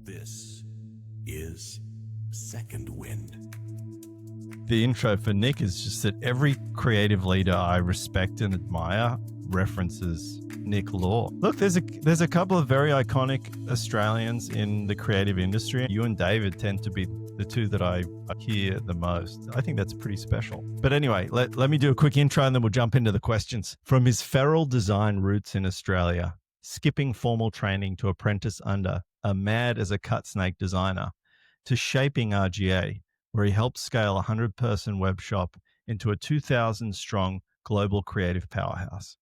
This is Second Wind. The intro for Nick is just that every creative leader I respect and admire references Nick Law. Look, there's a couple of very iconic Australians in the creative industry. You and David tend to be the two that I hear the most. I think that's pretty special. But anyway, let me do a quick intro and then we'll jump into the questions. From his feral design roots in Australia, skipping formal training to apprentice under a mad as a cut snake designer, to shaping RGA, where he helped scale a 100-person web shop into a 2,000-strong global creative powerhouse.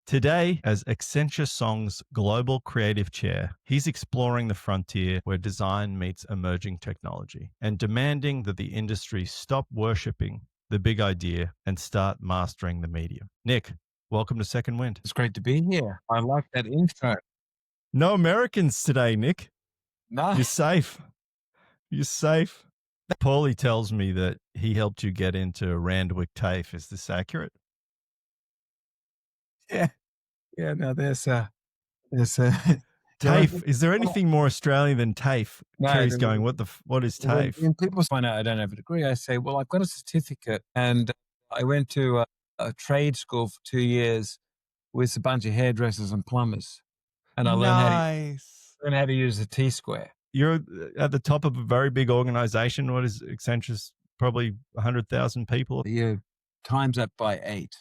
Today, as Accenture Song's global creative chair, he's exploring the frontier where design meets emerging technology and demanding that the industry stop worshipping the big idea and start mastering the medium. Nick, welcome to Second Wind. It's great to be here. I like that intro. No Americans today, Nick. No. You're safe. You're safe. Paulie tells me that he helped you get into Randwick TAFE. Is this accurate? Yeah. No, there's TAFE. Is there anything more Australian than TAFE? No, Kerry's going, what is TAFE? When people find out I don't have a degree, I say, well, I've got a certificate. And I went to a trade school for 2 years with a bunch of hairdressers and plumbers. And I learned how to use the T-square. You're at the top of a very big organization. What is Accenture's? Probably 100,000 people. Yeah, times that by 8.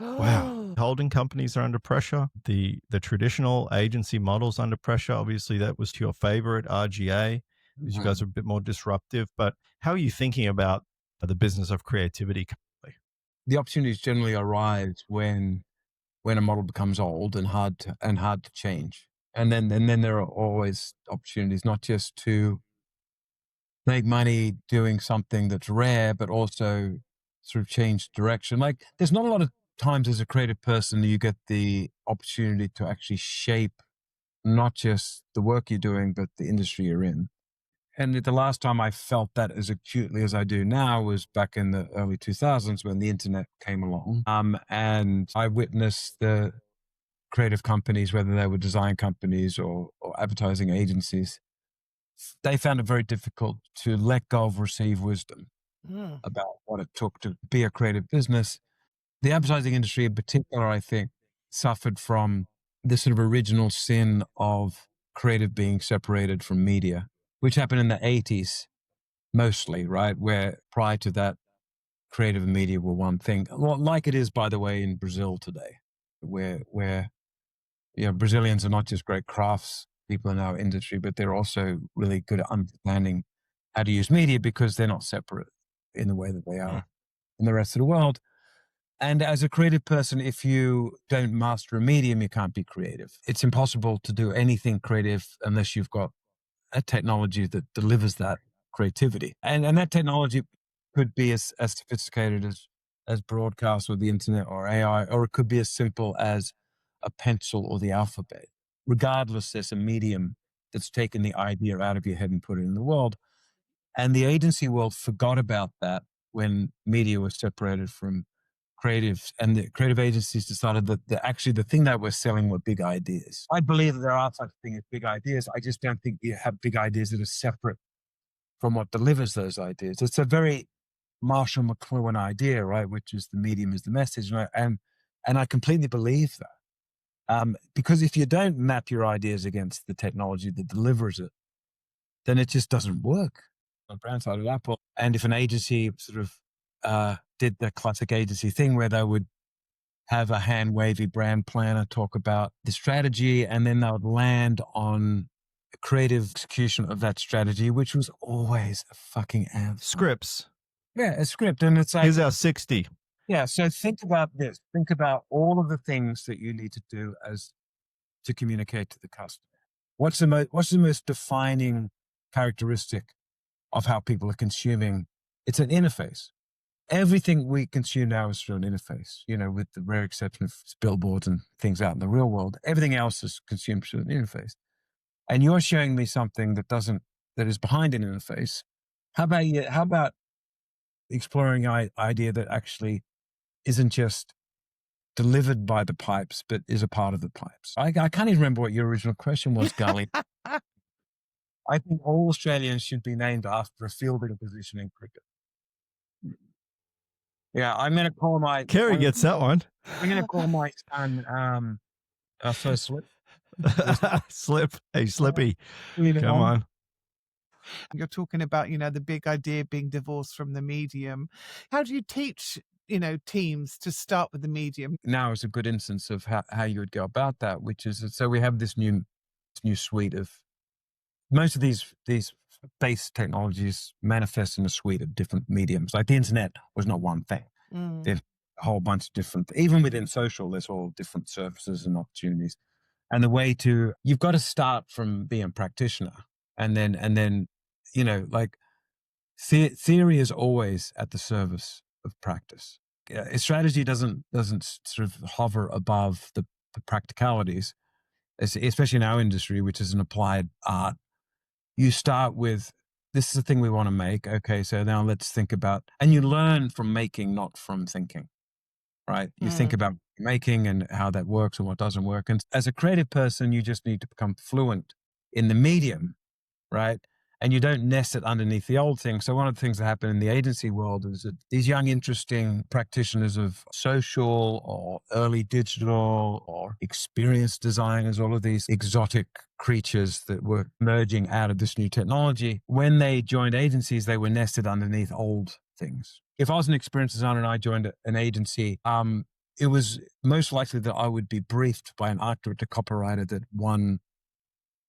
Wow. Holding companies are under pressure. The traditional agency model's under pressure. Obviously, that was your favorite, RGA, because you guys are a bit more disruptive. But how are you thinking about the business of creativity currently? The opportunities generally arise when a model becomes old and hard to change. And then there are always opportunities, not just to make money doing something that's rare, but also sort of change direction. Like, there's not a lot of times as a creative person you get the opportunity to actually shape not just the work you're doing, but the industry you're in. And the last time I felt that as acutely as I do now was back in the early 2000s when the internet came along. And I witnessed the creative companies, whether they were design companies or advertising agencies, they found it very difficult to let go of received wisdom about what it took to be a creative business. The advertising industry in particular, I think, suffered from this sort of original sin of creative being separated from media, which happened in the 80s mostly, right? Where prior to that, creative and media were one thing. Well, like it is, by the way, in Brazil today, where Brazilians are not just great crafts people in our industry, but they're also really good at understanding how to use media because they're not separate in the way that they are in the rest of the world. And as a creative person, if you don't master a medium, you can't be creative. It's impossible to do anything creative unless you've got a technology that delivers that creativity. And that technology could be as sophisticated as broadcast or the internet or AI, or it could be as simple as a pencil or the alphabet. Regardless, there's a medium that's taken the idea out of your head and put it in the world. And the agency world forgot about that when media was separated from creatives, and the creative agencies decided that actually the thing that we're selling were big ideas. I believe that there are such things as big ideas. I just don't think you have big ideas that are separate from what delivers those ideas. It's a very Marshall McLuhan idea, right? Which is the medium is the message. And I completely believe that. Because if you don't map your ideas against the technology that delivers it, then it just doesn't work. On the brand side of Apple. And if an agency sort of did the classic agency thing where they would have a hand-wavy brand planner talk about the strategy, and then they would land on a creative execution of that strategy, which was always a fucking anthem. Scripts. Yeah, a script. And it's like, Here's our 60. Yeah. So think about this. Think about all of the things that you need to do to communicate to the customer. What's the most defining characteristic of how people are consuming? It's an interface. Everything we consume now is through an interface, with the rare exception of billboards and things out in the real world. Everything else is consumed through an interface. And you're showing me something that is behind an interface. How about exploring an idea that actually isn't just delivered by the pipes, but is a part of the pipes? I can't even remember what your original question was, Gully. I think all Australians should be named after a fielding position in cricket. Yeah, I'm going to call my. Kerry gets that one. I'm going to call my son first slip. Slip. Hey, Slippy. You know, Come on. You're talking about, the big idea being divorced from the medium. How do you teach, teams to start with the medium? Now is a good instance of how you would go about that, which is, so we have this new suite of, most of these base technologies manifest in a suite of different mediums. Like the internet was not one thing. There's a whole bunch of different, even within social, there's all different surfaces and opportunities. And the way you've got to start from being a practitioner, and then, like theory is always at the service of practice. Strategy doesn't sort of hover above the practicalities, especially in our industry, which is an applied art. You start with, this is the thing we want to make. Okay, so now let's think about, and you learn from making, not from thinking, right? You think about making and how that works and what doesn't work. And as a creative person, you just need to become fluent in the medium, right? And you don't nest it underneath the old thing. So one of the things that happen in the agency world is that these young, interesting practitioners of social or early digital or experience designers, all of these exotic creatures that were emerging out of this new technology, when they joined agencies, they were nested underneath old things. If I was an experience designer and I joined an agency, it was most likely that I would be briefed by an art director copywriter that won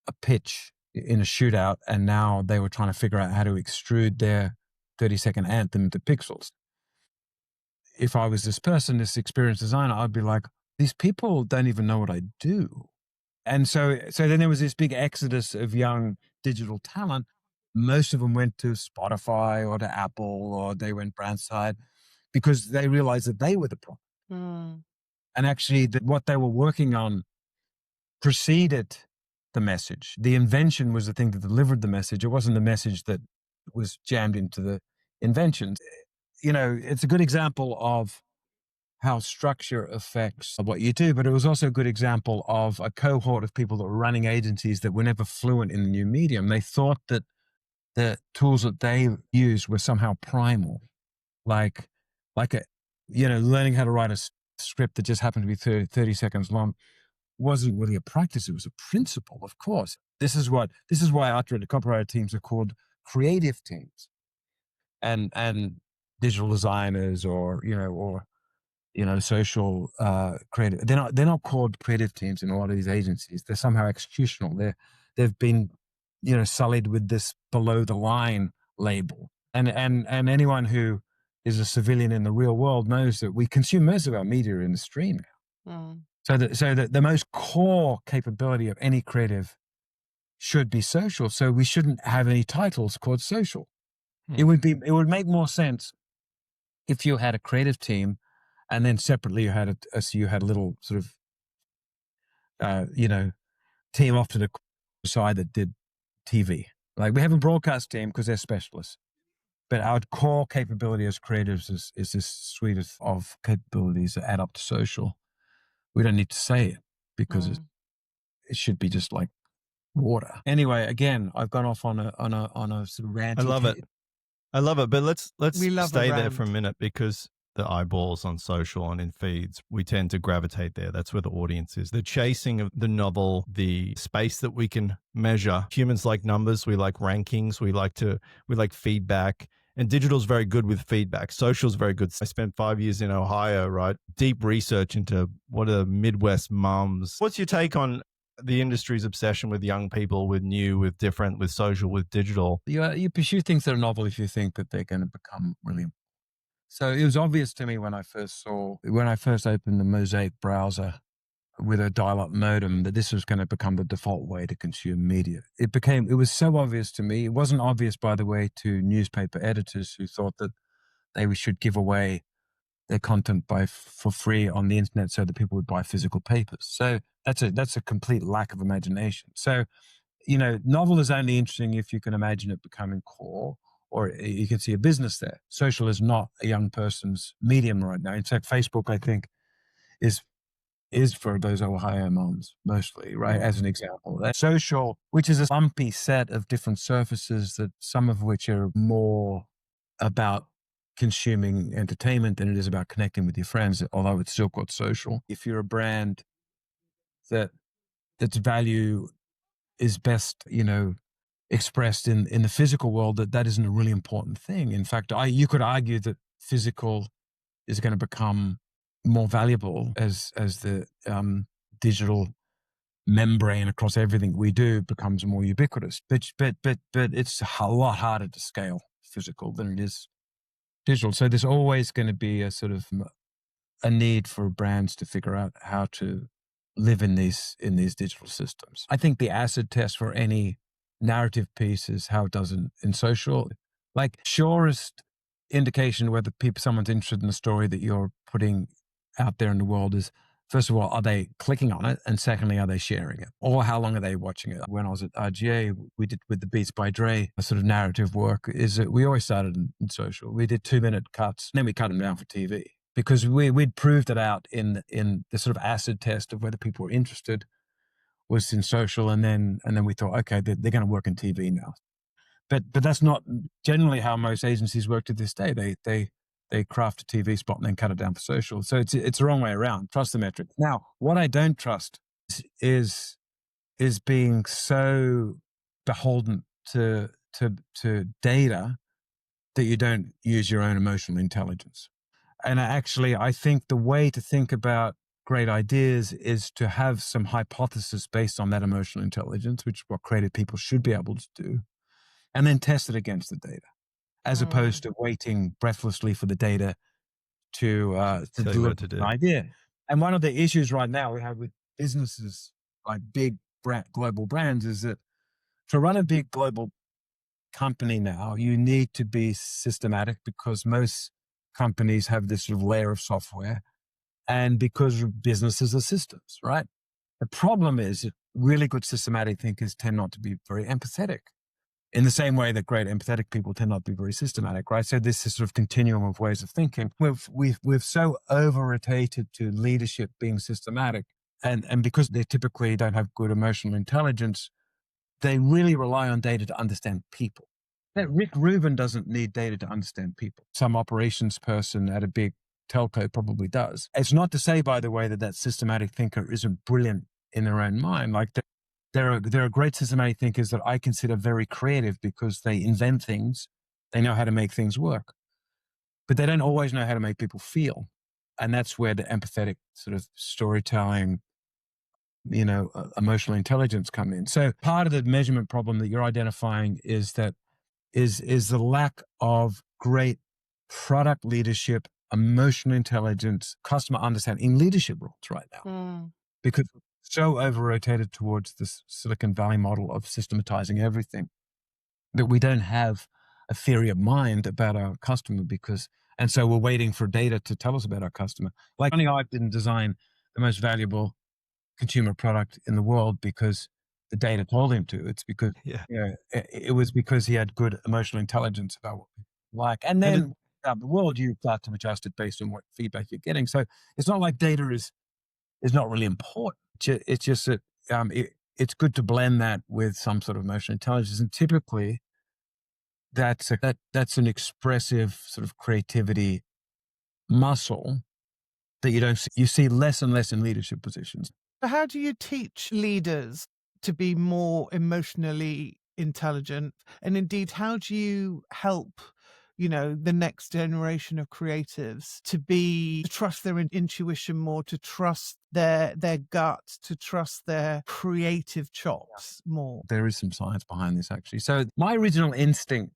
a pitch in a shootout, and now they were trying to figure out how to extrude their 30-second anthem into pixels. If I was this person, this experienced designer, I'd be like, these people don't even know what I do. And so then there was this big exodus of young digital talent. Most of them went to Spotify or to Apple, or they went brand side because they realized that they were the problem. And actually what they were working on preceded the message. The invention was the thing that delivered the message. It wasn't the message that was jammed into the inventions. It's a good example of how structure affects what you do, but it was also a good example of a cohort of people that were running agencies that were never fluent in the new medium. They thought that the tools that they used were somehow primal, like learning how to write a script that just happened to be 30 seconds long wasn't really a practice. It was a principle, of course. This is why art director copywriter teams are called creative teams, and digital designers or social creative. They're not called creative teams in a lot of these agencies. They're somehow executional. They've been sullied with this below the line label. And anyone who is a civilian in the real world knows that we consume most of our media in the stream now. So the most core capability of any creative should be social. So we shouldn't have any titles called social. It would make more sense if you had a creative team, and then separately you had a little sort of team off to the side that did TV. Like we have a broadcast team because they're specialists, but our core capability as creatives is this suite of capabilities that add up to social. We don't need to say it because it should be just like water. Anyway, again, I've gone off on a sort of rant. I love it. But let's stay there for a rant. minute, because the eyeballs on social and in feeds, we tend to gravitate there. That's where the audience is. The chasing of the novel, the space that we can measure. Humans like numbers. We like rankings. We like feedback. And digital's very good with feedback. Social's very good. I spent 5 years in Ohio, right? Deep research into what are Midwest mums. What's your take on the industry's obsession with young people, with new, with different, with social, with digital? You pursue things that are novel if you think that they're going to become really important. So it was obvious to me when I first opened the Mosaic browser with a dial-up modem that this was going to become the default way to consume media. It was so obvious to me. It wasn't obvious, by the way, to newspaper editors who thought that they should give away their content for free on the internet so that people would buy physical papers. So that's a complete lack of imagination. So, novel is only interesting if you can imagine it becoming core, or you can see a business there. Social is not a young person's medium right now. In fact, Facebook, I think, is is for those Ohio moms mostly, right? As an example, that social, which is a lumpy set of different surfaces that some of which are more about consuming entertainment than it is about connecting with your friends, although it's still called social. If you're a brand that its value is best, expressed in the physical world, that isn't a really important thing. In fact, you could argue that physical is going to become more valuable as the digital membrane across everything we do becomes more ubiquitous. But it's a lot harder to scale physical than it is digital. So there's always going to be a sort of a need for brands to figure out how to live in these digital systems. I think the acid test for any narrative piece is how it does in social. Like, surest indication whether someone's interested in the story that you're putting out there in the world is, first of all, are they clicking on it? And secondly, are they sharing it? Or how long are they watching it? When I was at RGA, we did with the Beats by Dre, a sort of narrative work, is that we always started in social. We did 2-minute cuts, and then we cut them down for TV. Because we'd proved it out in the sort of acid test of whether people were interested was in social, and then we thought, okay, they're going to work in TV now. But that's not generally how most agencies work to this day. They craft a TV spot and then cut it down for social. So it's the wrong way around. Trust the metric. Now, what I don't trust is being so beholden to data that you don't use your own emotional intelligence. And actually, I think the way to think about great ideas is to have some hypothesis based on that emotional intelligence, which is what creative people should be able to do, and then test it against the data, as opposed to waiting breathlessly for the data to Tell you deliver what to do. an idea. And one of the issues right now we have with businesses like big global brands is that to run a big global company now, you need to be systematic, because most companies have this sort of layer of software, and because businesses are systems, right? The problem is that really good systematic thinkers tend not to be very empathetic, in the same way that great empathetic people tend not to be very systematic, right? So this is sort of continuum of ways of thinking. We've so over-rotated to leadership being systematic, and because they typically don't have good emotional intelligence, they really rely on data to understand people. Rick Rubin doesn't need data to understand people. Some operations person at a big telco probably does. It's not to say, by the way, that systematic thinker isn't brilliant in their own mind. Like, there are great systematic thinkers that I consider very creative because they invent things, they know how to make things work, but they don't always know how to make people feel. And that's where the empathetic sort of storytelling, emotional intelligence come in. So part of the measurement problem that you're identifying is that is the lack of great product leadership, emotional intelligence, customer understanding in leadership roles right now. Because we're so over-rotated towards this Silicon Valley model of systematizing everything that we don't have a theory of mind about our customer, and so we're waiting for data to tell us about our customer. Like, Johnny Ive didn't design the most valuable consumer product in the world because the data told him to. It's because it was because he had good emotional intelligence about what people like. And then out the world, you start to adjust it based on what feedback you're getting. So it's not like data is not really important. It's just that it's good to blend that with some sort of emotional intelligence. And typically that's an expressive sort of creativity muscle that you don't see. You see less and less in leadership positions. How do you teach leaders to be more emotionally intelligent? And indeed, how do you help, the next generation of creatives to trust their intuition more, to trust their gut, to trust their creative chops more? There is some science behind this, actually. So my original instinct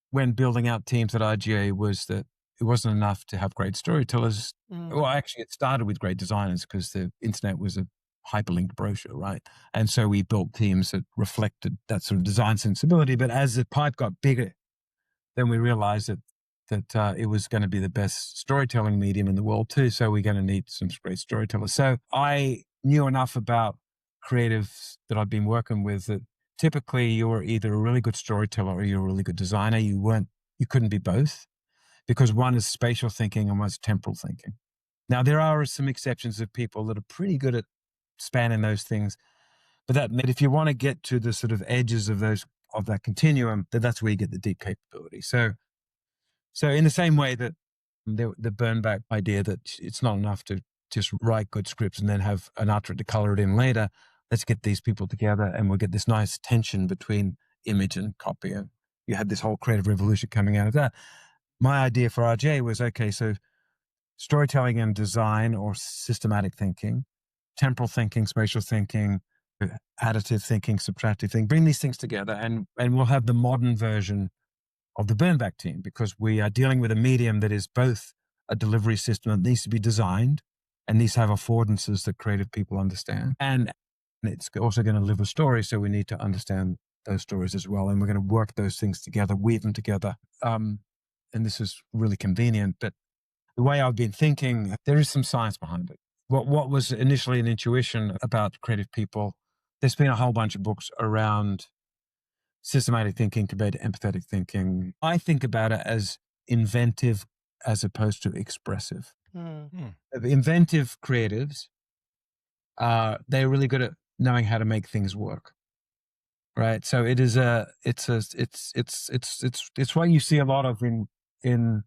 when building out teams at RGA was that it wasn't enough to have great storytellers. Well, actually, it started with great designers because the internet was a hyperlinked brochure, right? And so we built teams that reflected that sort of design sensibility. But as the pipe got bigger, then we realized that it was going to be the best storytelling medium in the world too. So we're going to need some great storytellers. So I knew enough about creatives that I've been working with that typically you're either a really good storyteller or you're a really good designer. You couldn't be both, because one is spatial thinking and one's temporal thinking. Now, there are some exceptions of people that are pretty good at spanning those things, but if you want to get to the sort of edges of that continuum, that's where you get the deep capability. So in the same way that the burn back idea that it's not enough to just write good scripts and then have an artist to color it in later, let's get these people together and we'll get this nice tension between image and copy. And you had this whole creative revolution coming out of that. My idea for RJ was, okay, so storytelling and design or systematic thinking, temporal thinking, spatial thinking, additive thinking, subtractive thinking, bring these things together and we'll have the modern version of the Burnback team, because we are dealing with a medium that is both a delivery system that needs to be designed and needs to have affordances that creative people understand. And it's also going to live a story, so we need to understand those stories as well. And we're going to work those things together, weave them together. And this is really convenient, but the way I've been thinking, there is some science behind it. What was initially an intuition about creative people, there's been a whole bunch of books around systematic thinking compared to empathetic thinking. I think about it as inventive as opposed to expressive. Inventive creatives, they're really good at knowing how to make things work. Right. So it's why you see a lot of in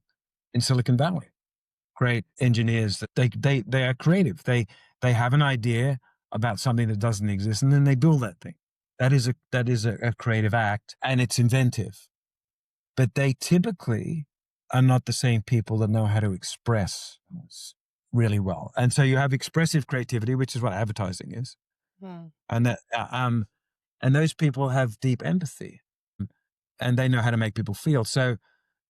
Silicon Valley. Great engineers that they are creative. They have an idea about something that doesn't exist, and then they build that thing. That is a creative act, and it's inventive. But they typically are not the same people that know how to express really well. And so you have expressive creativity, which is what advertising is, and that and those people have deep empathy, and they know how to make people feel. So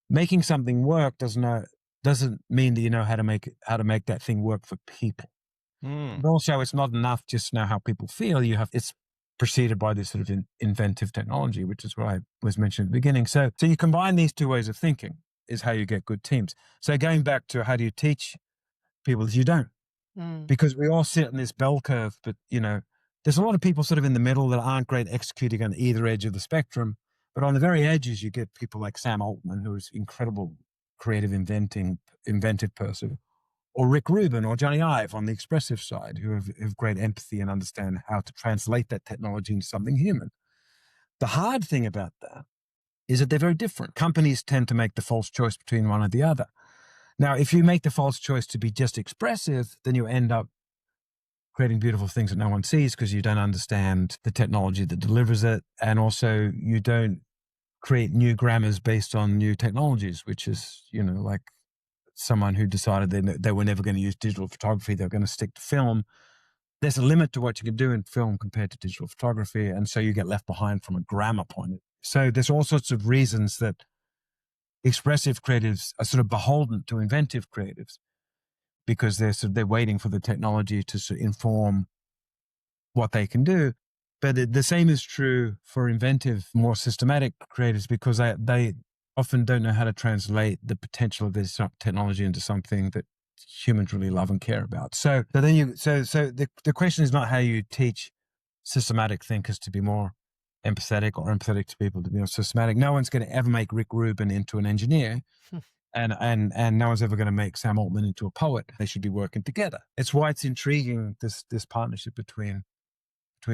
making something work doesn't mean that you know how to make that thing work for people. But also, it's not enough just to know how people feel. It's preceded by this sort of inventive technology, which is what I was mentioning at the beginning. So you combine these two ways of thinking is how you get good teams. So going back to how do you teach people, is you don't, because we all sit in this bell curve. But there's a lot of people sort of in the middle that aren't great executing on either edge of the spectrum. But on the very edges, you get people like Sam Altman, who is incredible creative, inventive person, or Rick Rubin or Johnny Ive on the expressive side, who have great empathy and understand how to translate that technology into something human. The hard thing about that is that they're very different. Companies tend to make the false choice between one or the other. Now, if you make the false choice to be just expressive, then you end up creating beautiful things that no one sees because you don't understand the technology that delivers it. And also you don't create new grammars based on new technologies, which is, like someone who decided they were never going to use digital photography, they're going to stick to film. There's a limit to what you can do in film compared to digital photography. And so you get left behind from a grammar point of view. So there's all sorts of reasons that expressive creatives are sort of beholden to inventive creatives, because they're waiting for the technology to sort of inform what they can do. But the same is true for inventive, more systematic creators, because they often don't know how to translate the potential of this technology into something that humans really love and care about. So the question is not how you teach systematic thinkers to be more empathetic or empathetic to people to be more systematic. No one's going to ever make Rick Rubin into an engineer. And no one's ever going to make Sam Altman into a poet. They should be working together. It's why it's intriguing, this partnership between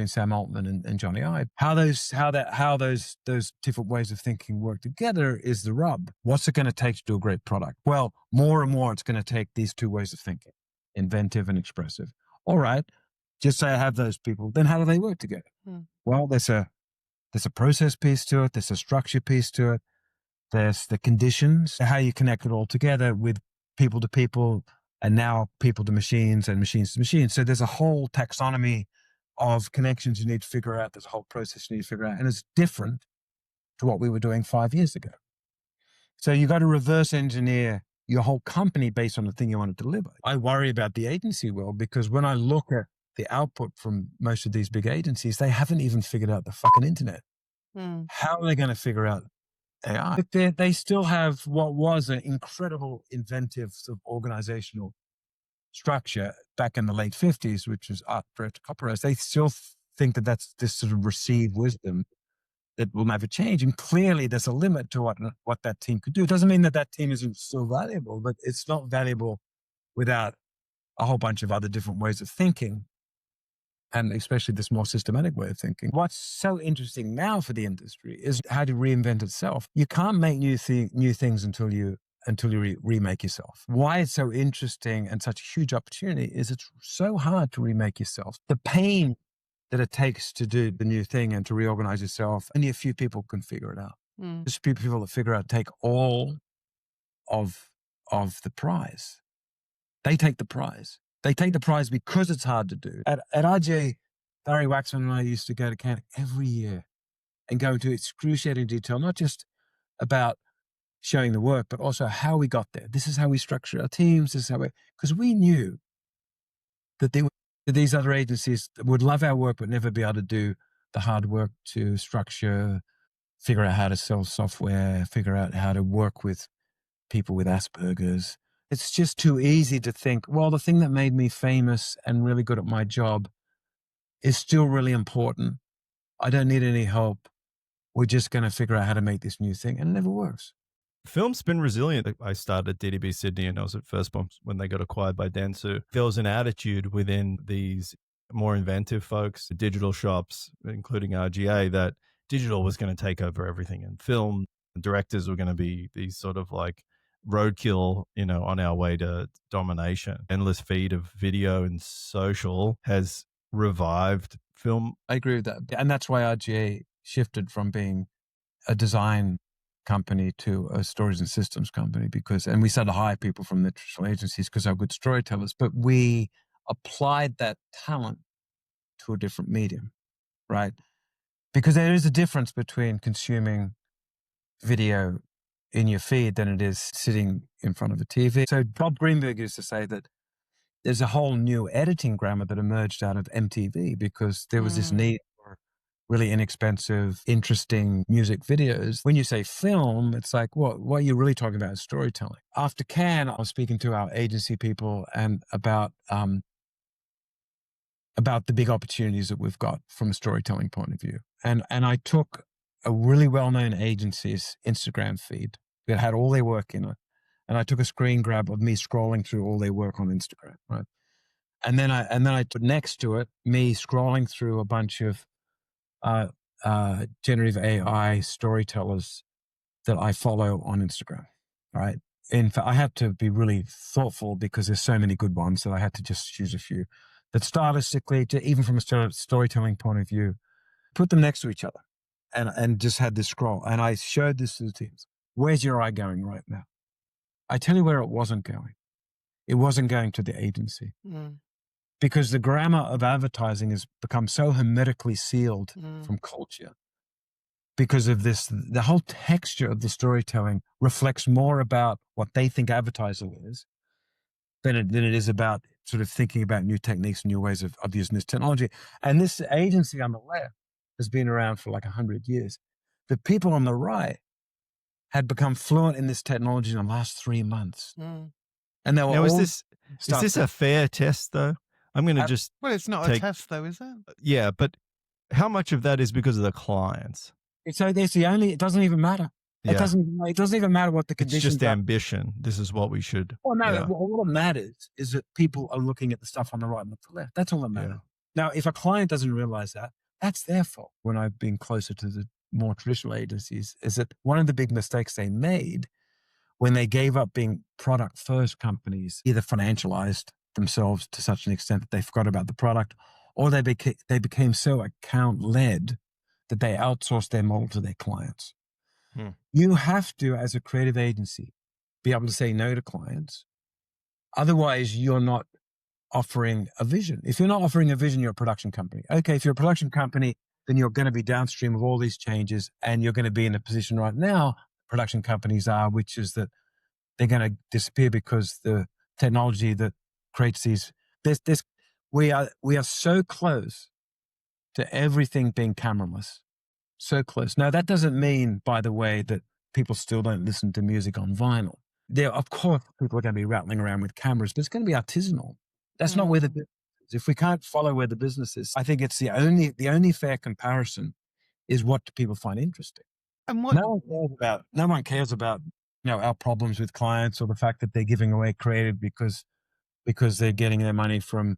Sam Altman and Johnny Ive. How those different ways of thinking work together is the rub. What's it going to take to do a great product? Well, more and more it's going to take these two ways of thinking, inventive and expressive. All right, just say I have those people, then how do they work together? Well, there's a process piece to it, there's a structure piece to it, there's the conditions, how you connect it all together with people to people, and now people to machines and machines to machines. So there's a whole taxonomy of connections you need to figure out. There's a whole process you need to figure out. And it's different to what we were doing 5 years ago. So you got to reverse engineer your whole company based on the thing you want to deliver. I worry about the agency world, because when I look at the output from most of these big agencies, they haven't even figured out the fucking internet. How are they going to figure out AI? They still have what was an incredible inventive sort of organizational structure back in the late 50s, which was art, to copyright. They still think that that's this sort of received wisdom that will never change. And clearly there's a limit to what that team could do. It doesn't mean that team isn't still valuable, but it's not valuable without a whole bunch of other different ways of thinking, and especially this more systematic way of thinking. What's so interesting now for the industry is how to reinvent itself. You can't make new things until you remake yourself. Why it's so interesting and such a huge opportunity is it's so hard to remake yourself. The pain that it takes to do the new thing and to reorganize yourself, only a few people can figure it out. Just a few people that figure out take all of the prize. They take the prize. They take the prize because it's hard to do. At RJ, Barry Waxman and I used to go to Canada every year and go into excruciating detail, not just about showing the work, but also how we got there. This is how we structure our teams. This is how because we knew that these other agencies would love our work, but never be able to do the hard work to structure, figure out how to sell software, figure out how to work with people with Asperger's. It's just too easy to think, well, the thing that made me famous and really good at my job is still really important. I don't need any help. We're just going to figure out how to make this new thing. And it never works. Film's been resilient. I started at DDB Sydney and I was at First Bombs when they got acquired by Dentsu. There was an attitude within these more inventive folks, digital shops, including RGA, that digital was going to take over everything, and film directors were going to be these sort of like roadkill, on our way to domination. Endless feed of video and social has revived film. I agree with that. And that's why RGA shifted from being a design company to a stories and systems company, and we started to hire people from the traditional agencies because they're good storytellers, but we applied that talent to a different medium, right? Because there is a difference between consuming video in your feed than it is sitting in front of a TV. So Bob Greenberg used to say that there's a whole new editing grammar that emerged out of MTV because there was this need for really inexpensive, interesting music videos. When you say film, it's like, what you're really talking about is storytelling. After Cannes, I was speaking to our agency people and about the big opportunities that we've got from a storytelling point of view. And I took a really well-known agency's Instagram feed that had all their work in it. And I took a screen grab of me scrolling through all their work on Instagram, right? And then I put next to it me scrolling through a bunch of generative AI storytellers that I follow on Instagram, right? In fact, I had to be really thoughtful because there's so many good ones that I had to just choose a few that stylistically, even from a storytelling point of view, put them next to each other and just had this scroll. And I showed this to the teams. Where's your eye going right now? I tell you where it wasn't going. It wasn't going to the agency. Because the grammar of advertising has become so hermetically sealed from culture. Because of this, the whole texture of the storytelling reflects more about what they think advertising is than it is about sort of thinking about new techniques and new ways of using this technology. And this agency on the left has been around for like 100 years. The people on the right had become fluent in this technology in the last 3 months. And they were Now, is this a fair test, though? I'm going to just Well, it's not a test, though, is it? Yeah, but how much of that is because of the clients? So there's it doesn't even matter. Yeah. It doesn't even matter what the conditions It's just are. ambition. This is what we should. Well, no, yeah. what matters is that people are looking at the stuff on the right and the left. That's all that matters. Yeah. Now, if a client doesn't realize that, that's their fault. When I've been closer to the more traditional agencies, is that one of the big mistakes they made when they gave up being product first companies, either financialized themselves to such an extent that they forgot about the product, or they became so account led that they outsourced their model to their clients. You have to, as a creative agency, be able to say no to clients. Otherwise, you're not offering a vision. If you're not offering a vision, you're a production company. Okay, if you're a production company, then you're going to be downstream of all these changes, and you're going to be in a position right now production companies are, which is that they're going to disappear because the technology that creates these, we are so close to everything being cameraless, so close. Now, that doesn't mean, by the way, that people still don't listen to music on vinyl. There, of course, people are going to be rattling around with cameras, but it's going to be artisanal. That's not where the business is. If we can't follow where the business is, I think it's the only fair comparison is what do people find interesting. And what No one cares about our problems with clients or the fact that they're giving away creative because because they're getting their money from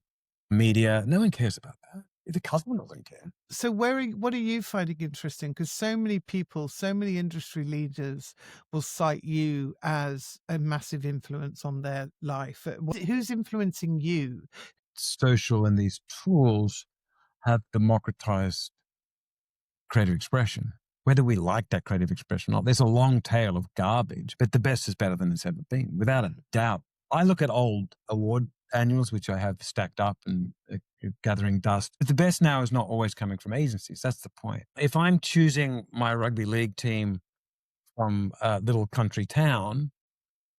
media. No one cares about that. The customer doesn't care. So what are you finding interesting? Because so many people, so many industry leaders will cite you as a massive influence on their life. Who's influencing you? Social and these tools have democratized creative expression. Whether we like that creative expression or not, there's a long tail of garbage, but the best is better than it's ever been, without a doubt. I look at old award annuals, which I have stacked up and gathering dust. But the best now is not always coming from agencies. That's the point. If I'm choosing my rugby league team from a little country town,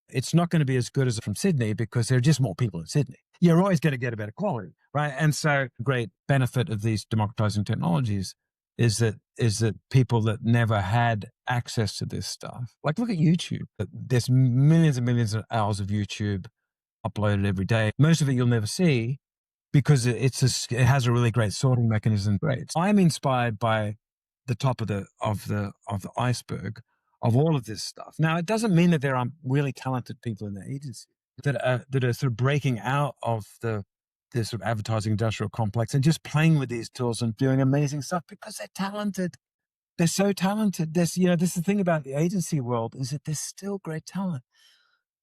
it's not going to be as good as from Sydney because there are just more people in Sydney. You're always going to get a better quality, right? And so the great benefit of these democratizing technologies is that people that never had access to this stuff, like look at YouTube. There's millions and millions of hours of YouTube uploaded every day. Most of it you'll never see because it has a really great sorting mechanism. Great. I'm inspired by the top of the iceberg of all of this stuff. Now, it doesn't mean that there aren't really talented people in the agency that are sort of breaking out of the sort of advertising industrial complex and just playing with these tools and doing amazing stuff because they're talented. They're so talented. This is the thing about the agency world is that there's still great talent.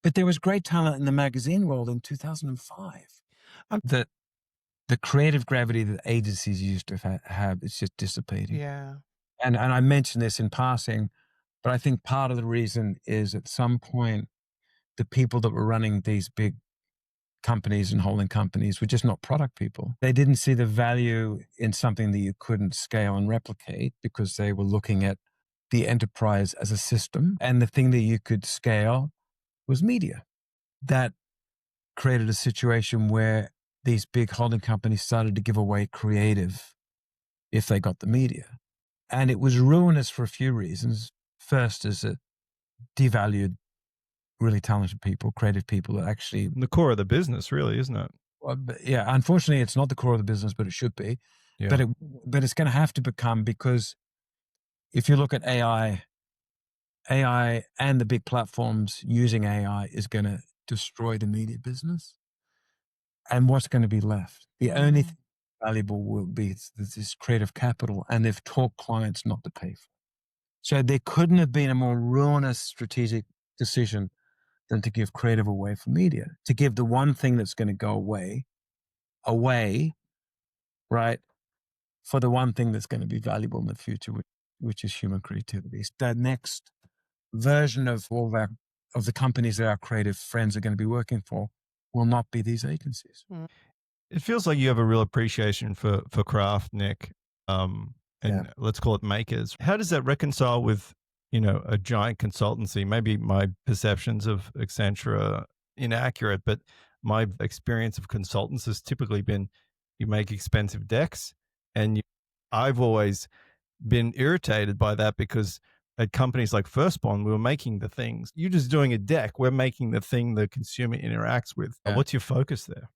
But there was great talent in the magazine world in 2005. That the creative gravity that agencies used to have is just dissipating. Yeah. And I mentioned this in passing, but I think part of the reason is at some point, the people that were running these big companies and holding companies were just not product people. They didn't see the value in something that you couldn't scale and replicate because they were looking at the enterprise as a system. And the thing that you could scale was media. That created a situation where these big holding companies started to give away creative if they got the media. And it was ruinous for a few reasons. First is it devalued really talented people, creative people that actually... The core of the business, really, isn't it? Well, yeah, unfortunately, it's not the core of the business, but it should be. Yeah. But it's going to have to become, because if you look at AI and the big platforms using AI is going to destroy the media business. And what's going to be left? The only thing valuable will be this creative capital, and they've taught clients not to pay for it. So there couldn't have been a more ruinous strategic decision than to give creative away for media, to give the one thing that's going to go away, right, for the one thing that's going to be valuable in the future, which is human creativity. The next version of of the companies that our creative friends are going to be working for will not be these agencies. It feels like you have a real appreciation for craft, Nick, and let's call it makers. How does that reconcile with, a giant consultancy? Maybe my perceptions of Accenture are inaccurate, but my experience of consultants has typically been you make expensive decks, and I've always been irritated by that because at companies like Firstborn, we were making the things. You're just doing a deck. We're making the thing the consumer interacts with. Yeah. What's your focus there?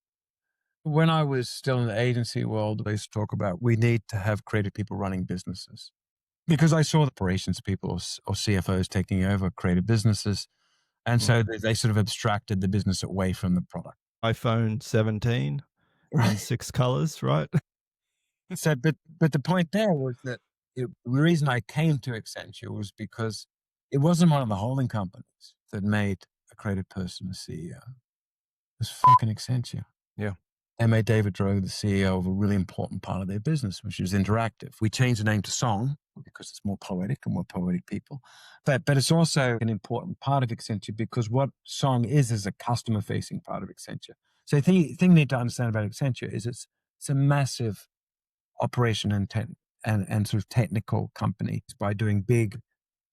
When I was still in the agency world, I used to talk about we need to have creative people running businesses, because I saw the operations people or CFOs taking over creative businesses. And so they sort of abstracted the business away from the product. iPhone 17 in 6 colors, right? So, but the point there was that the reason I came to Accenture was because it wasn't one of the holding companies that made a creative person a CEO. It was fucking Accenture. Yeah. They made David Droga the CEO of a really important part of their business, which is interactive. We changed the name to Song because it's more poetic and more poetic people. But it's also an important part of Accenture because what Song is a customer-facing part of Accenture. So the thing you need to understand about Accenture is it's a massive operation and sort of technical company by doing big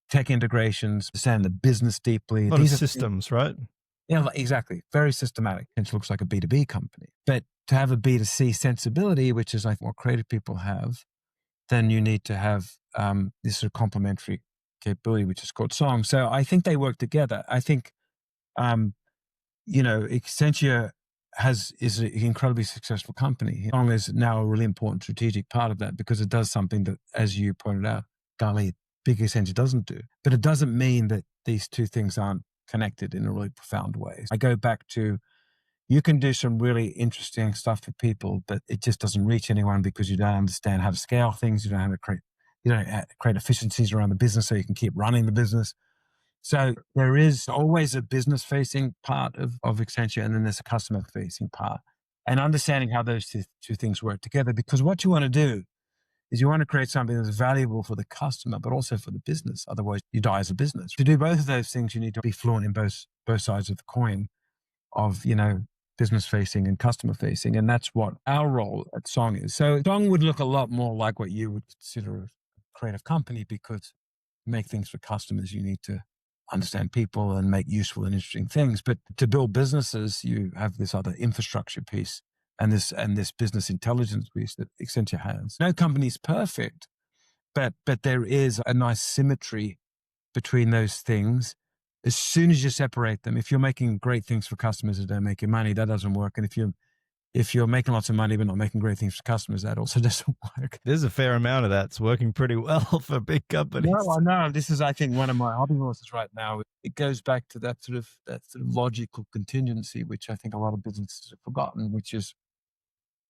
tech integrations, understand the business deeply. These are systems, right? Yeah, exactly. Very systematic. It looks like a B2B company. But to have a B2C sensibility, which is like what creative people have, then you need to have this sort of complementary capability, which is called Song. So I think they work together. I think, Accenture is an incredibly successful company. Song is now a really important strategic part of that because it does something that, as you pointed out, golly, big Accenture doesn't do. But it doesn't mean that these two things aren't connected in a really profound way. I go back to, You can do some really interesting stuff for people, but it just doesn't reach anyone because you don't understand how to scale things. You don't know how to create efficiencies around the business so you can keep running the business. So there is always a business facing part of Accenture, and then there's a customer facing part, and understanding how those two things work together. Because what you want to do is you want to create something that's valuable for the customer, but also for the business. Otherwise you die as a business. To do both of those things, you need to be fluent in both sides of the coin of, business facing and customer facing. And that's what our role at Song is. So Song would look a lot more like what you would consider a creative company, because to make things for customers, you need to understand people and make useful and interesting things. But to build businesses, you have this other infrastructure piece and this business intelligence piece that Accenture has. No company's perfect, but there is a nice symmetry between those things. As soon as you separate them, if you're making great things for customers that don't make you money, that doesn't work. And if you're making lots of money but not making great things for customers, that also doesn't work. There's a fair amount of that's working pretty well for big companies. No, I know. This is, I think, one of my hobby horses right now. It goes back to that sort of logical contingency, which I think a lot of businesses have forgotten, which is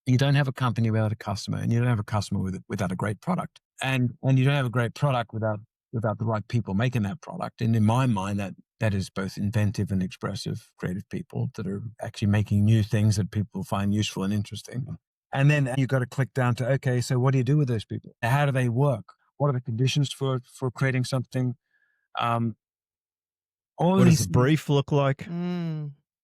you don't have a company without a customer, and you don't have a customer without a great product, and you don't have a great product without the right people making that product. And in my mind, that is both inventive and expressive, creative people that are actually making new things that people find useful and interesting. And then you've got to click down to, okay, so what do you do with those people? How do they work? What are the conditions for creating something? What does a brief look like?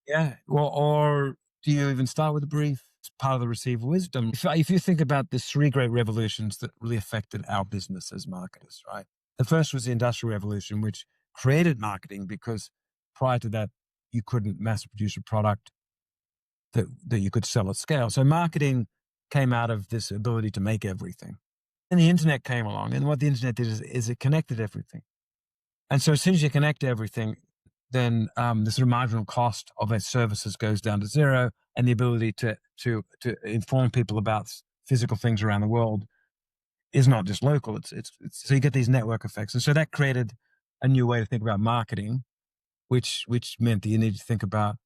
Yeah. Or do you even start with a brief? It's part of the received wisdom. If you think about the three great revolutions that really affected our business as marketers, right? The first was the Industrial Revolution, which created marketing, because prior to that, you couldn't mass produce a product that you could sell at scale. So marketing came out of this ability to make everything. And the internet came along. And what the internet did is it connected everything. And so as soon as you connect everything, then the sort of marginal cost of its services goes down to zero, and the ability to inform people about physical things around the world is not just local. It's so you get these network effects. And so that created a new way to think about marketing, which meant that you need to think about,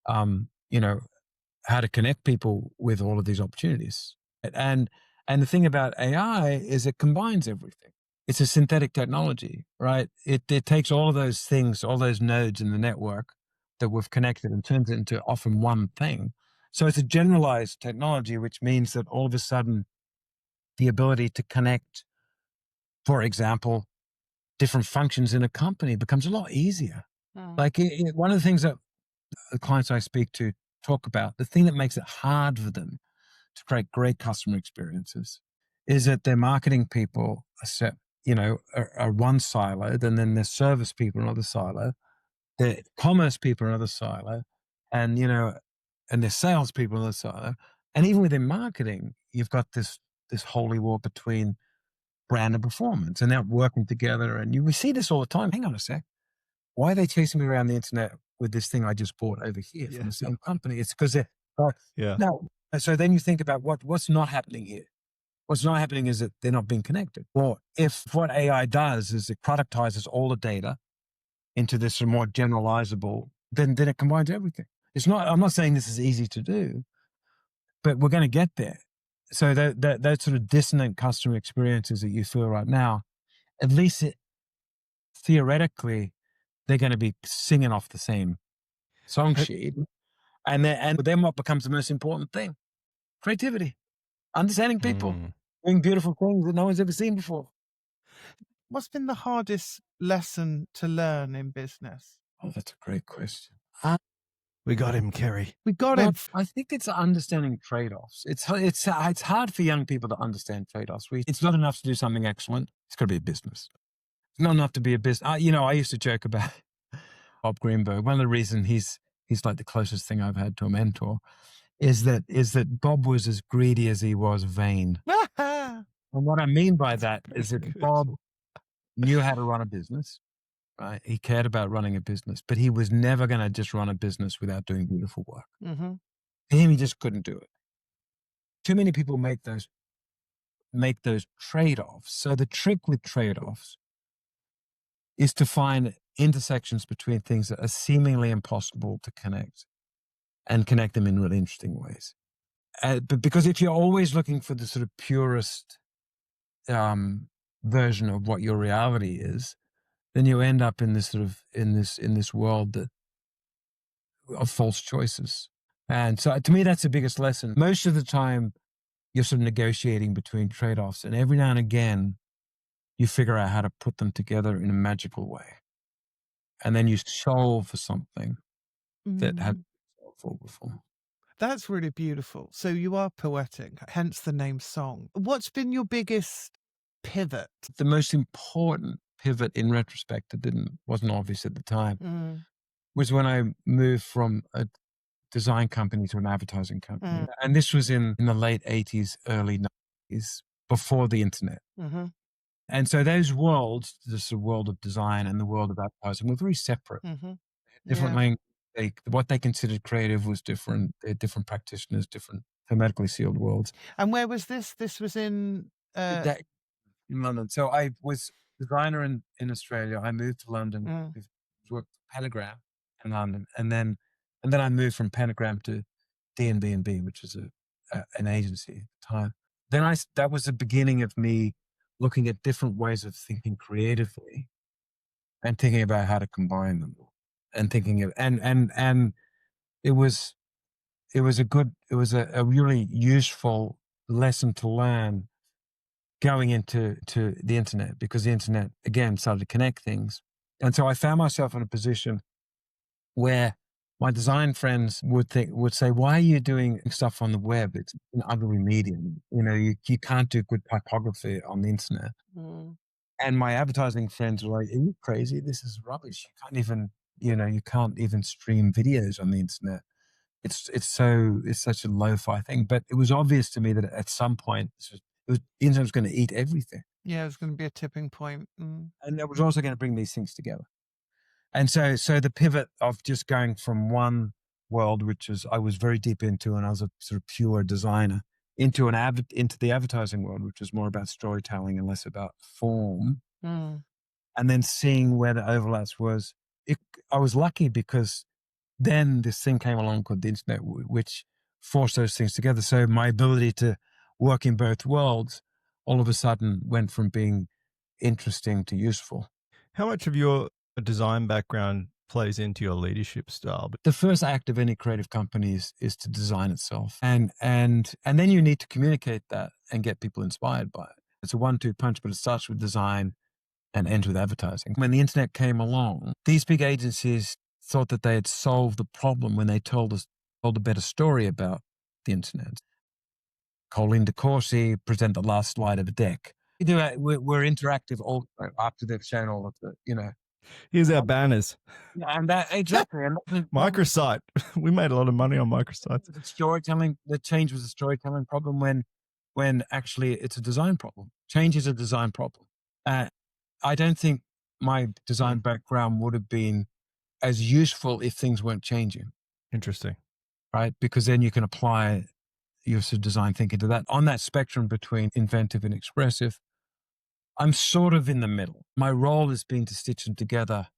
how to connect people with all of these opportunities. And the thing about AI is it combines everything. It's a synthetic technology, right? It takes all of those things, all those nodes in the network that we've connected, and turns it into often one thing. So it's a generalized technology, which means that all of a sudden the ability to connect, for example, different functions in a company becomes a lot easier. Like one of the things that the clients I speak to talk about, the thing that makes it hard for them to create great customer experiences is that their marketing people are one silo, and then their service people are another silo, their commerce people are another silo, and their sales people are another silo. And even within marketing, you've got this holy war between brand and performance, and they're working together. And we see this all the time. Hang on a sec. Why are they chasing me around the internet with this thing I just bought over here from the same company? It's because they're no. So then you think about what's not happening here. What's not happening is that they're not being connected. Well, if what AI does is it productizes all the data into this more generalizable, then it combines everything. It's not. I'm not saying this is easy to do, but we're going to get there. So that sort of dissonant customer experiences that you feel right now, at least theoretically, they're going to be singing off the same song sheet. And then what becomes the most important thing? Creativity, understanding people, doing beautiful things that no one's ever seen before. What's been the hardest lesson to learn in business? Oh, that's a great question. We got him, Kerry. We got him. I think it's understanding trade-offs. It's hard for young people to understand trade-offs. It's not enough to do something excellent. It's got to be a business. It's not enough to be a business. I used to joke about Bob Greenberg. One of the reasons he's like the closest thing I've had to a mentor is that Bob was as greedy as he was vain. And what I mean by that is that Bob knew how to run a business, right? He cared about running a business, but he was never going to just run a business without doing beautiful work. Mm-hmm. For him, he just couldn't do it. Too many people make those trade-offs. So the trick with trade-offs is to find intersections between things that are seemingly impossible to connect. and connect them in really interesting ways. But because if you're always looking for the sort of purest version of what your reality is, then you end up in this sort of in this world of false choices. And so to me, that's the biggest lesson. Most of the time, you're sort of negotiating between trade-offs, and every now and again, you figure out how to put them together in a magical way, and then you solve for something that had been solved for before. That's really beautiful. So you are poetic, hence the name song. What's been your biggest pivot? The most important pivot in retrospect that wasn't obvious at the time was when I moved from a design company to an advertising company. And this was in the late 80s, early 90s, before the internet. And so those worlds, this world of design and the world of advertising, were very separate. Different language. What they considered creative was different. They're different practitioners, different hermetically sealed worlds. And where was this? This was in In London. So I was designer in Australia. I moved to London. Worked for Pentagram in London, and then I moved from Pentagram to D&B, which was an agency at the time. Then that was the beginning of me looking at different ways of thinking creatively, and thinking about how to combine them, and thinking of and it was a really useful lesson to learn going into the internet, because the internet again started to connect things. And so I found myself in a position where my design friends would say, why are you doing stuff on the web? It's an ugly medium. You can't do good typography on the internet. And my advertising friends were like, are you crazy? This is rubbish. You can't even stream videos on the internet. It's such a lo-fi thing. But it was obvious to me that at some point, the internet was going to eat everything. Yeah, it was going to be a tipping point. And it was also going to bring these things together. And so the pivot of just going from one world, which I was very deep into, and I was a sort of pure designer, into the advertising world, which was more about storytelling and less about form. And then seeing where the overlaps was. I was lucky because then this thing came along called the internet, which forced those things together. So my ability to work in both worlds all of a sudden went from being interesting to useful. How much of your design background plays into your leadership style? The first act of any creative company is to design itself. And then you need to communicate that and get people inspired by it. It's a 1-2 punch, but it starts with design and ends with advertising. When the internet came along, these big agencies thought that they had solved the problem when they told a better story about the internet. Colleen DeCourcy present the last slide of a deck. We're interactive all after they've shown all of the, Here's our banners. And that exactly. And Microsite. We made a lot of money on microsites. The storytelling, the change was a storytelling problem when actually it's a design problem. Change is a design problem. I don't think my design background would have been as useful if things weren't changing. Interesting. Right? Because then you can apply your sort of design thinking to that. On that spectrum between inventive and expressive, I'm sort of in the middle. My role has been to stitch them together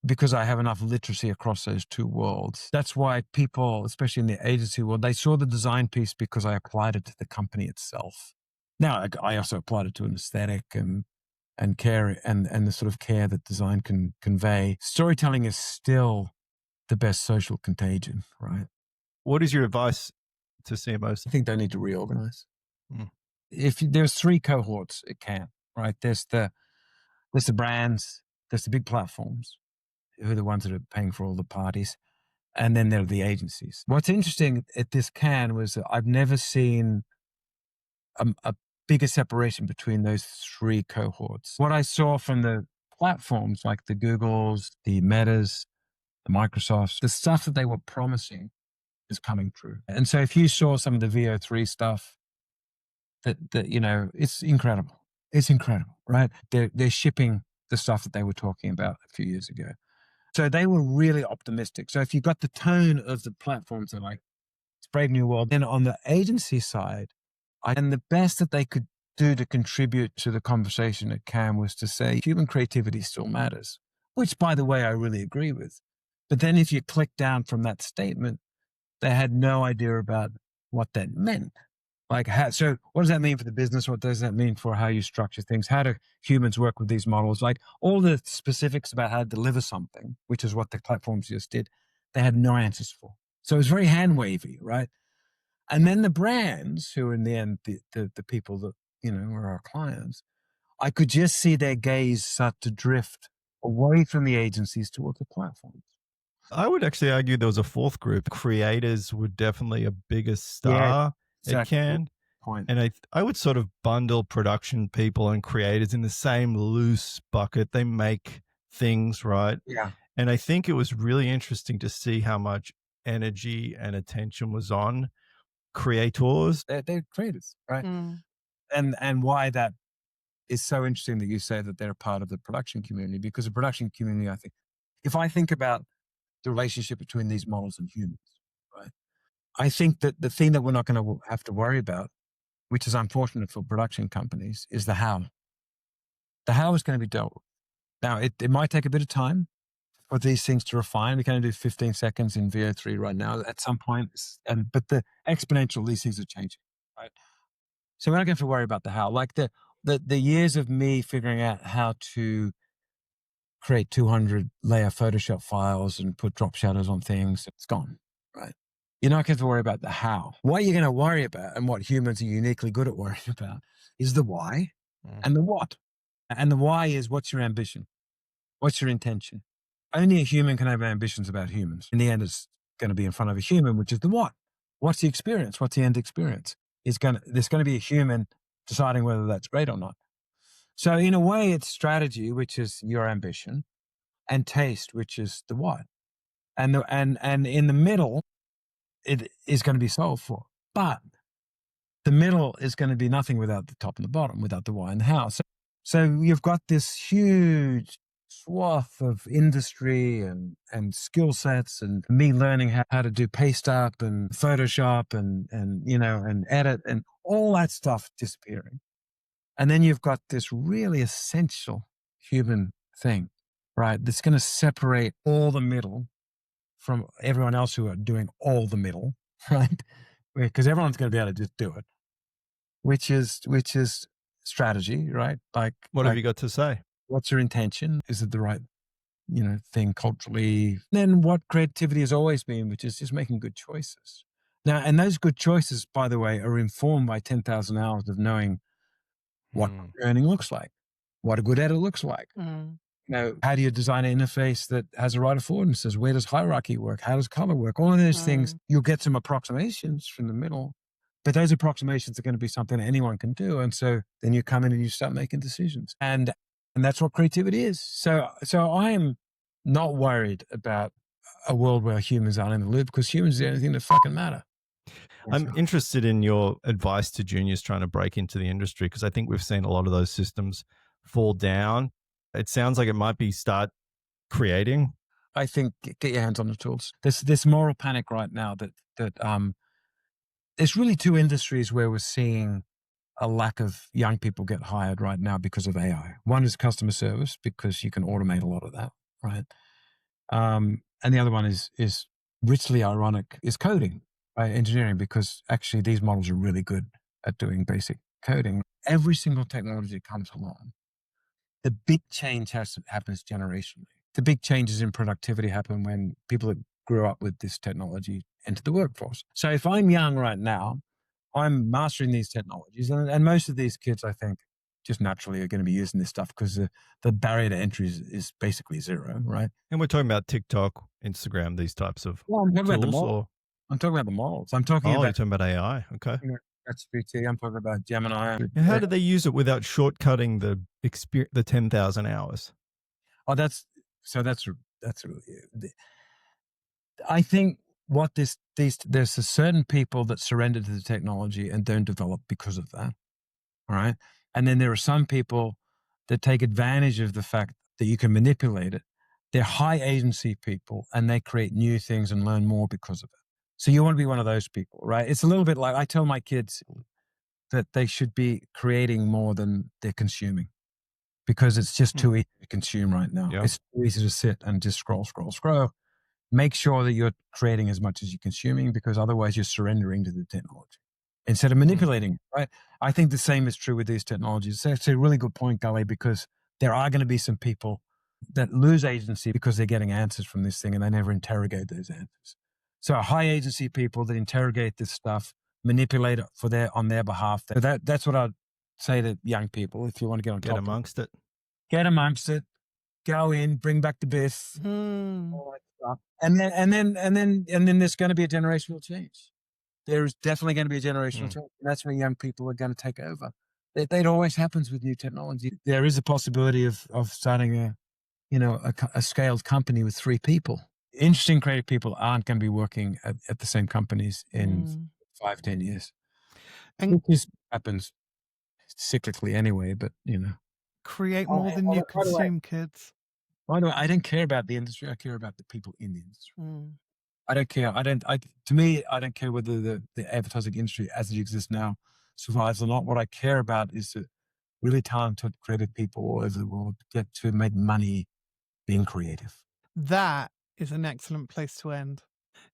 because I have enough literacy across those two worlds. That's why people, especially in the agency world, they saw the design piece because I applied it to the company itself. Now, I also applied it to an aesthetic and care and the sort of care that design can convey. Storytelling is still the best social contagion, right? What is your advice to CMOs? I think they need to reorganize. If there's 3 cohorts, it can, right? There's the brands, there's the big platforms, who are the ones that are paying for all the parties, and then there are the agencies. What's interesting at this can was that I've never seen a bigger separation between those 3 cohorts. What I saw from the platforms like the Googles, the Metas, the Microsofts, the stuff that they were promising is coming true. And so if you saw some of the VO3 stuff, that it's incredible. It's incredible, right? They're shipping the stuff that they were talking about a few years ago. So they were really optimistic. So if you got the tone of the platforms, they're like, it's a brave new world. Then on the agency side, and the best that they could do to contribute to the conversation at CAM was to say human creativity still matters, which, by the way, I really agree with. But then if you click down from that statement, they had no idea about what that meant. Like, so what does that mean for the business? What does that mean for how you structure things? How do humans work with these models? Like all the specifics about how to deliver something, which is what the platforms just did, they had no answers for. So it was very hand wavy, right? And then the brands, who are in the end the people that, are our clients, I could just see their gaze start to drift away from the agencies towards the platforms. I would actually argue there was a fourth group. Creators were definitely a bigger Yeah, star at exactly. Cannes. Point. And I would sort of bundle production people and creators in the same loose bucket. They make things, right? Yeah. And I think it was really interesting to see how much energy and attention was on creators. They're creators, right? Mm. And why that is so interesting that you say that they're a part of the production community, because the production community, I think, if I think about the relationship between these models and humans, right? I think that the thing that we're not going to have to worry about, which is unfortunate for production companies, is the how. The how is going to be dealt with. Now, it might take a bit of time for these things to refine. We can only do 15 seconds in VO3 right now. At some point, but the exponential, these things are changing, right? So we're not going to have to worry about the how. Like the years of me figuring out how to create 200 layer Photoshop files and put drop shadows on things, it's gone, right? You're not going to worry about the how. What you're going to worry about, and what humans are uniquely good at worrying about, is the why and the what. And the why is, what's your ambition? What's your intention? Only a human can have ambitions about humans. In the end, it's going to be in front of a human, which is the what. What's the experience? What's the end experience? There's going to be a human deciding whether that's great or not. So in a way, it's strategy, which is your ambition, and taste, which is the what. And in the middle, it is going to be solved for. But the middle is going to be nothing without the top and the bottom, without the why and the how. So you've got this huge swath of industry and skill sets, and me learning how to do paste up and Photoshop and edit and all that stuff disappearing. And then you've got this really essential human thing, right? That's going to separate all the middle from everyone else who are doing all the middle, right? Because everyone's going to be able to just do it, which is strategy, right? What have you got to say? What's your intention? Is it the right, thing culturally? Then what creativity has always been, which is just making good choices. Now, and those good choices, by the way, are informed by 10,000 hours of knowing what earning looks like, what a good edit looks like. How do you design an interface that has a right affordances? Where does hierarchy work? How does color work? All of those things, you'll get some approximations from the middle, but those approximations are going to be something that anyone can do. And so then you come in and you start making decisions. And that's what creativity is. So I am not worried about a world where humans aren't in the loop, because humans are the only thing that fucking matter. I'm interested in your advice to juniors trying to break into the industry, because I think we've seen a lot of those systems fall down. It sounds like it might be start creating. I think get your hands on the tools. There's this moral panic right now that there's really two industries where we're seeing a lack of young people get hired right now because of AI. One is customer service, because you can automate a lot of that, right? And the other one is richly ironic, is coding, right? Engineering, because actually these models are really good at doing basic coding. Every single technology that comes along, the big change happens generationally. The big changes in productivity happen when people that grew up with this technology enter the workforce. So if I'm young right now, I'm mastering these technologies, and most of these kids, I think, just naturally are going to be using this stuff, because the barrier to entry is basically zero, right? And we're talking about TikTok, Instagram, these types of I'm talking about the tools. model. I'm talking about the models. I'm talking You're about talking about AI. Okay. ChatGPT. I'm talking about Gemini. And how do they use it without shortcutting the 10,000 hours? Oh, that's really. I think there's a certain people that surrender to the technology and don't develop because of that. All right. And then there are some people that take advantage of the fact that you can manipulate it. They're high agency people, and they create new things and learn more because of it. So you want to be one of those people, right? It's a little bit like I tell my kids that they should be creating more than they're consuming, because it's just too easy to consume right now. Yeah. It's too easy to sit and just scroll. make sure that you're creating as much as you're consuming, because otherwise you're surrendering to the technology instead of manipulating, right? I think the same is true with these technologies. It's a really good point, Gully, because there are going to be some people that lose agency because they're getting answers from this thing and they never interrogate those answers. So high agency people that interrogate this stuff, manipulate it on their behalf. That's what I'd say to young people. If you want to get on top amongst it. Get amongst it. Go in, bring back the best, all that stuff, and then there's going to be a generational change. There is definitely going to be a generational change. And that's when young people are going to take over. That always happens with new technology. There is a possibility of starting a scaled company with 3 people. Interesting creative people aren't going to be working at the same companies in 5-10 years. And this happens cyclically anyway, but create more than you consume, kids. By the way, I don't care about the industry. I care about the people in the industry. I don't care. To me, I don't care whether the advertising industry as it exists now survives or not. What I care about is the really talented, creative people all over the world get to make money being creative. That is an excellent place to end.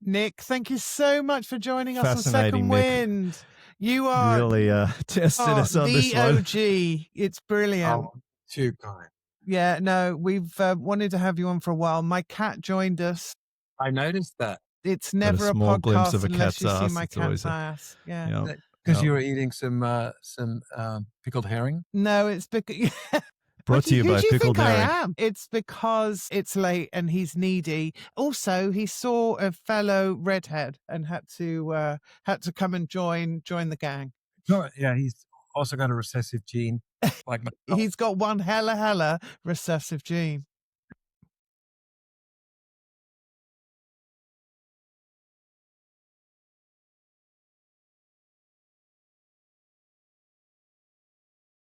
Nick, thank you so much for joining us on Fascinating, Second Wind. You are really tested us on this one. the OG. It's brilliant. Oh, too kind. Yeah, no, we've wanted to have you on for a while. My cat joined us. I noticed that. It's never a small podcast glimpse of a unless cat's you see ass. my It's always cat's ass. Yeah. Yep. Because you were eating some pickled herring? No, it's because... Brought to you by Pickled I Herring. am. It's because it's late and he's needy. Also, he saw a fellow redhead and had to come and join the gang. No, yeah, he's also got a recessive gene. Like He's got one hella recessive gene.